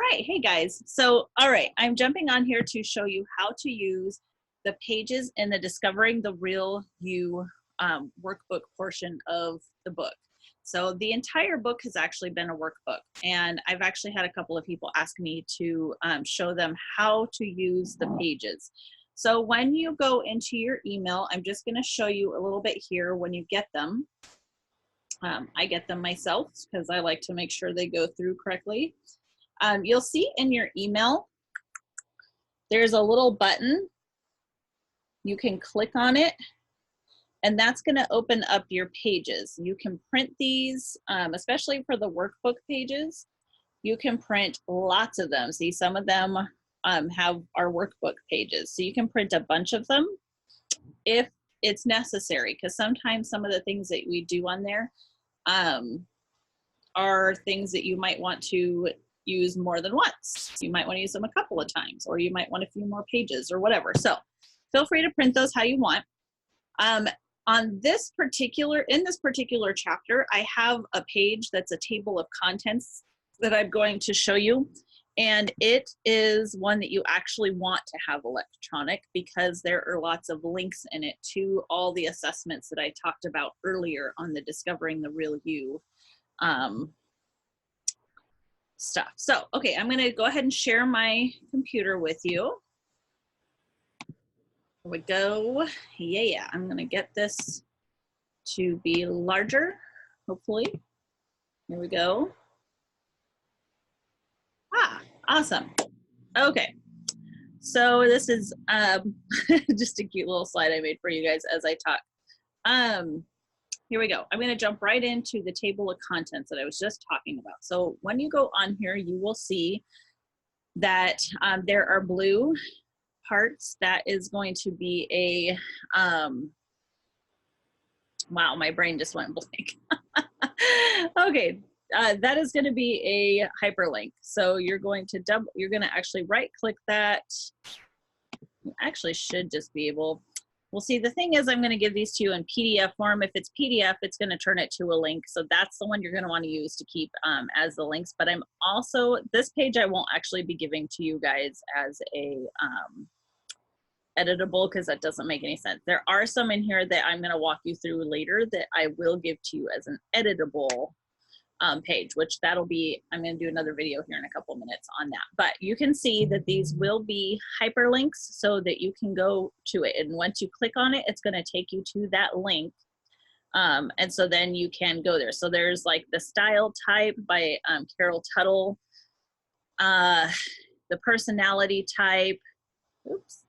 right, hey guys. So, all right, I'm jumping on here to show you how to use the pages in the Discovering the Real You workbook portion of the book. So the entire book has actually been a workbook, and I've actually had a couple of people ask me to show them how to use the pages. So when you go into your email, I'm just going to show you a little bit here when you get them. I get them myself because I like to make sure they go through correctly. You'll see in your email, there's a little button. You can click on it, and that's going to open up your pages. You can print these, especially for the workbook pages. You can print lots of them. See, some of them have our workbook pages. So you can print a bunch of them if it's necessary, because sometimes some of the things that we do on there are things that you might want to use more than once. You might want to use them a couple of times, or you might want a few more pages or whatever. So feel free to print those how you want. In this particular chapter, I have a page that's a table of contents that I'm going to show you. And it is one that you actually want to have electronic because there are lots of links in it to all the assessments that I talked about earlier on the Discovering the Real You stuff. So, okay, I'm going to go ahead and share my computer with you. Here we go. Yeah, I'm going to get this to be larger, hopefully. Here we go. Awesome. Okay, so this is just a cute little slide I made for you guys as I talk. Here we go. I'm going to jump right into the table of contents that I was just talking about. So when you go on here, you will see that there are blue parts. That is going to be a, wow, my brain just went blank. Okay, that is going to be a hyperlink. So you're going to actually right click that. You actually should just be able, well, see, the thing is I'm going to give these to you in PDF form. If it's PDF, it's going to turn it to a link. So that's the one you're going to want to use to keep as the links. But I'm also, this page I won't actually be giving to you guys as a editable, because that doesn't make any sense. There are some in here that I'm going to walk you through later that I will give to you as an editable page, which that'll be, I'm going to do another video here in a couple minutes on that. But you can see that these will be hyperlinks so that you can go to it. And once you click on it, it's going to take you to that link. And so then you can go there. So there's like the style type by Carol Tuttle, the personality type, oops.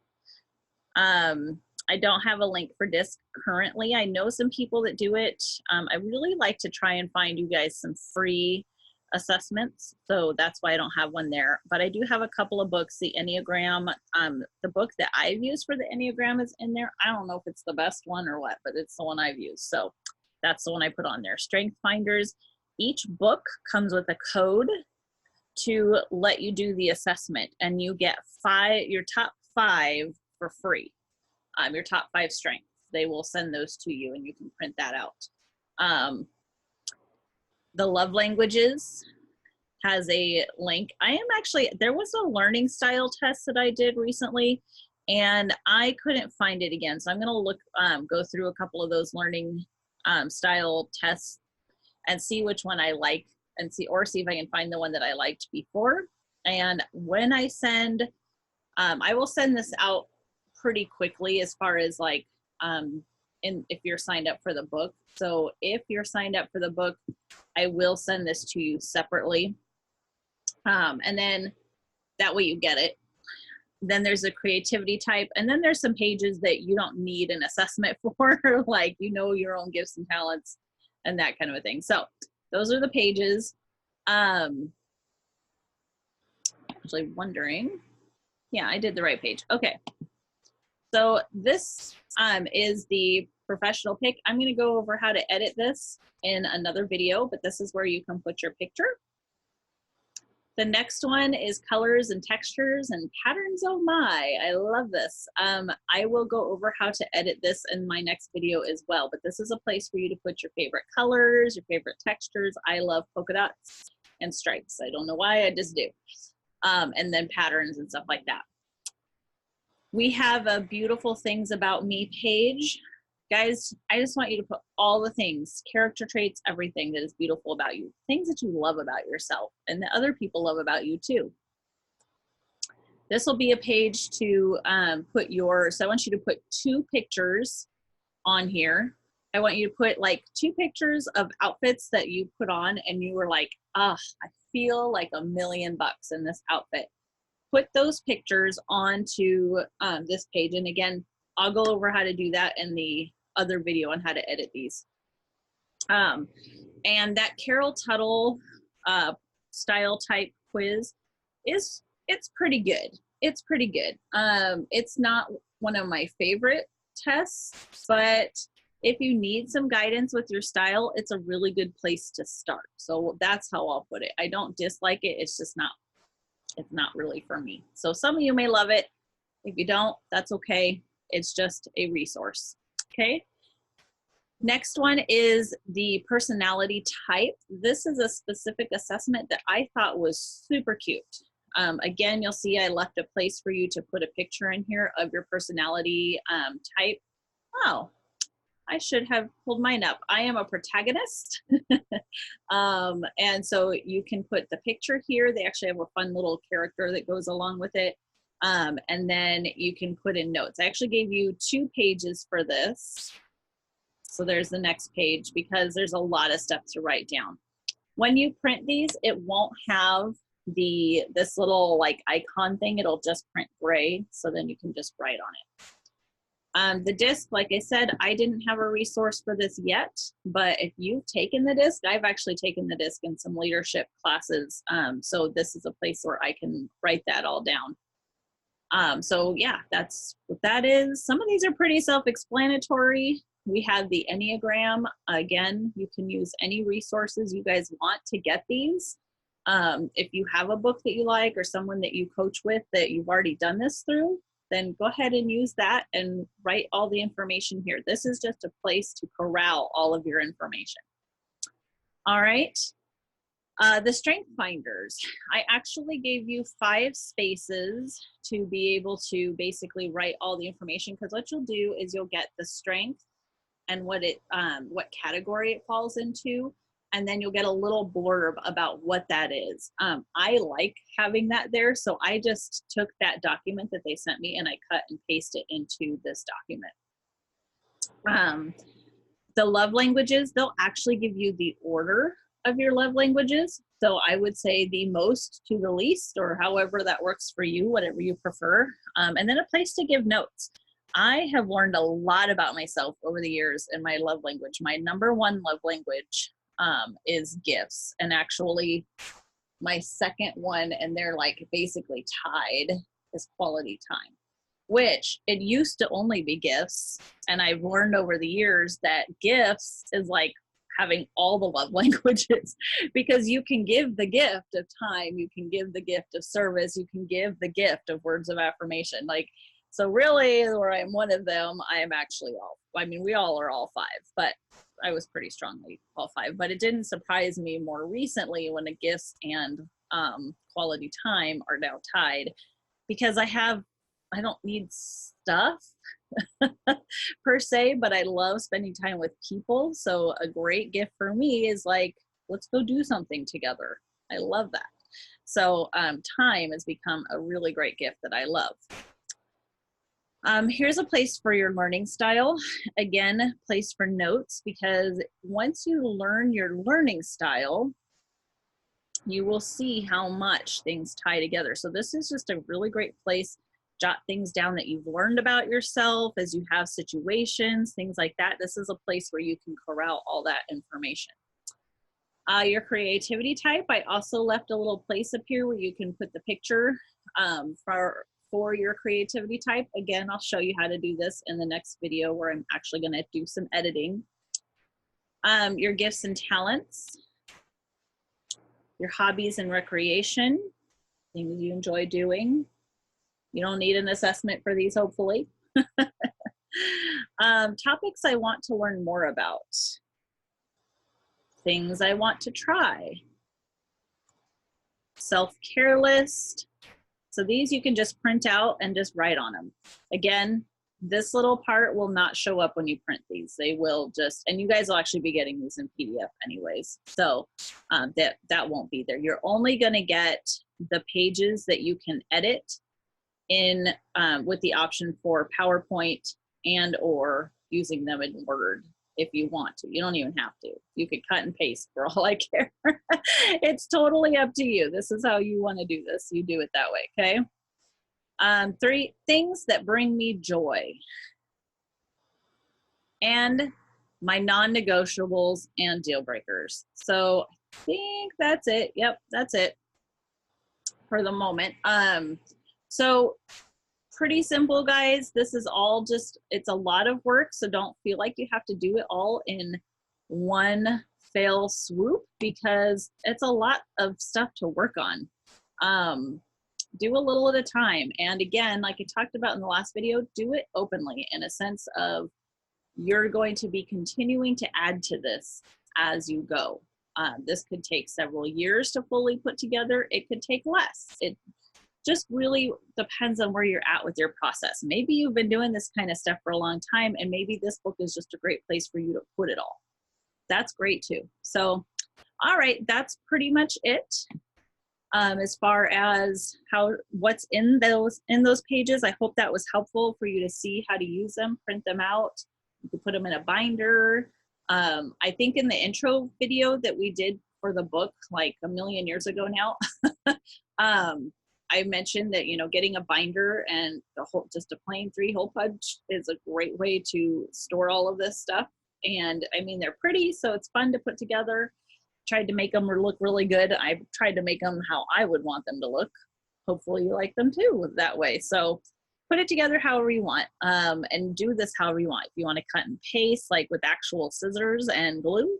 I don't have a link for DISC currently. I know some people that do it. I really like to try and find you guys some free assessments. So that's why I don't have one there. But I do have a couple of books, the Enneagram. The book that I've used for the Enneagram is in there. I don't know if it's the best one or what, but it's the one I've used. So that's the one I put on there. Strength Finders. Each book comes with a code to let you do the assessment, and you get your top 5 for free. Your top 5 strengths. They will send those to you and you can print that out. The Love Languages has a link. There was a learning style test that I did recently and I couldn't find it again. So I'm going to go through a couple of those learning style tests and see which one I like and see if I can find the one that I liked before. And when I send, I will send this out pretty quickly as far as like if you're signed up for the book. So if you're signed up for the book, I will send this to you separately, and then that way you get it. Then there's a creativity type, and then there's some pages that you don't need an assessment for, like your own gifts and talents and that kind of a thing. So those are the pages. Actually wondering, yeah, I did the right page. Okay. So this is the professional pick. I'm going to go over how to edit this in another video, but this is where you can put your picture. The next one is colors and textures and patterns. Oh my, I love this. I will go over how to edit this in my next video as well, but this is a place for you to put your favorite colors, your favorite textures. I love polka dots and stripes. I don't know why, I just do. and then patterns and stuff like that. We have a beautiful things about me page. Guys, I just want you to put all the things, character traits, everything that is beautiful about you, things that you love about yourself and that other people love about you too. This will be a page to put your, so I want you to put 2 pictures on here. I want you to put like 2 pictures of outfits that you put on and you were like, ah, I feel like $1,000,000 in this outfit. Put those pictures onto this page. And again, I'll go over how to do that in the other video on how to edit these. And that Carol Tuttle style type quiz it's pretty good. It's pretty good. It's not one of my favorite tests, but if you need some guidance with your style, it's a really good place to start. So that's how I'll put it. I don't dislike it. It's just not, it's not really for me. So some of you may love it. If you don't, that's okay. It's just a resource. Okay. Next one is the personality type. This is a specific assessment that I thought was super cute. Again, you'll see I left a place for you to put a picture in here of your personality type. Oh, I should have pulled mine up. I am a protagonist. And so you can put the picture here. They actually have a fun little character that goes along with it. And then you can put in notes. I actually gave you 2 pages for this. So there's the next page because there's a lot of stuff to write down. When you print these, it won't have this little like icon thing. It'll just print gray. So then you can just write on it. The disc, like I said, I didn't have a resource for this yet, but if you've taken the disc, I've actually taken the disc in some leadership classes. So this is a place where I can write that all down. So yeah, that's what that is. Some of these are pretty self-explanatory. We have the Enneagram. Again, you can use any resources you guys want to get these. If you have a book that you like or someone that you coach with that you've already done this through, then go ahead and use that and write all the information here. This is just a place to corral all of your information. All right. The strength finders. I actually gave you 5 spaces to be able to basically write all the information, because what you'll do is you'll get the strength and what category it falls into, and then you'll get a little blurb about what that is. I like having that there, so I just took that document that they sent me and I cut and pasted it into this document. The love languages, they'll actually give you the order of your love languages. So I would say the most to the least, or however that works for you, whatever you prefer. And then a place to give notes. I have learned a lot about myself over the years in my love language. My #1 love language is gifts, and actually my second one, and they're like basically tied, is quality time, which it used to only be gifts. And I've learned over the years that gifts is like having all the love languages, because you can give the gift of time, you can give the gift of service, you can give the gift of words of affirmation. Like, so really, where I'm one of them, I am actually all, I mean, we all are all 5, but I was pretty strongly all 5. But it didn't surprise me more recently when the gifts and quality time are now tied, because I don't need stuff per se, but I love spending time with people. So a great gift for me is like, let's go do something together. I love that. So time has become a really great gift that I love. Here's a place for your learning style. Again, place for notes, because once you learn your learning style, you will see how much things tie together. So this is just a really great place. Jot things down that you've learned about yourself as you have situations, things like that. This is a place where you can corral all that information. Your creativity type, I also left a little place up here where you can put the picture for your creativity type. Again, I'll show you how to do this in the next video where I'm actually going to do some editing. Your gifts and talents, your hobbies and recreation, things you enjoy doing. You don't need an assessment for these, hopefully. Topics I want to learn more about. Things I want to try. Self-care list. So these you can just print out and just write on them. Again, this little part will not show up when you print these. They will just, and you guys will actually be getting these in PDF anyways. So that won't be there. You're only gonna get the pages that you can edit in with the option for PowerPoint and or using them in Word if you want to. You don't even have to. You could cut and paste for all I care. It's totally up to you. This is how you want to do this. You do it that way, okay? 3 things that bring me joy. And my non-negotiables and deal breakers. So I think that's it. Yep, that's it for the moment. So pretty simple, guys. This is all just, it's a lot of work, so don't feel like you have to do it all in one fell swoop because it's a lot of stuff to work on. Do a little at a time. And again, like I talked about in the last video, do it openly in a sense of you're going to be continuing to add to this as you go. This could take several years to fully put together. It could take less. It just really depends on where you're at with your process. Maybe you've been doing this kind of stuff for a long time and maybe this book is just a great place for you to put it all. That's great too. So, all right, that's pretty much it. As far as what's in those pages, I hope that was helpful for you to see how to use them, print them out. You can put them in a binder. I think in the intro video that we did for the book, like a million years ago now, I mentioned that, you know, getting a binder and just a plain 3-hole punch is a great way to store all of this stuff. And I mean, they're pretty, so it's fun to put together. Tried to make them look really good. I tried to make them how I would want them to look. Hopefully you like them too that way. So put it together however you want, and do this however you want. If you want to cut and paste like with actual scissors and glue,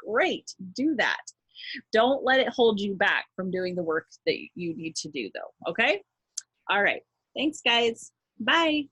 great, do that. Don't let it hold you back from doing the work that you need to do though, okay? All right, thanks guys, bye.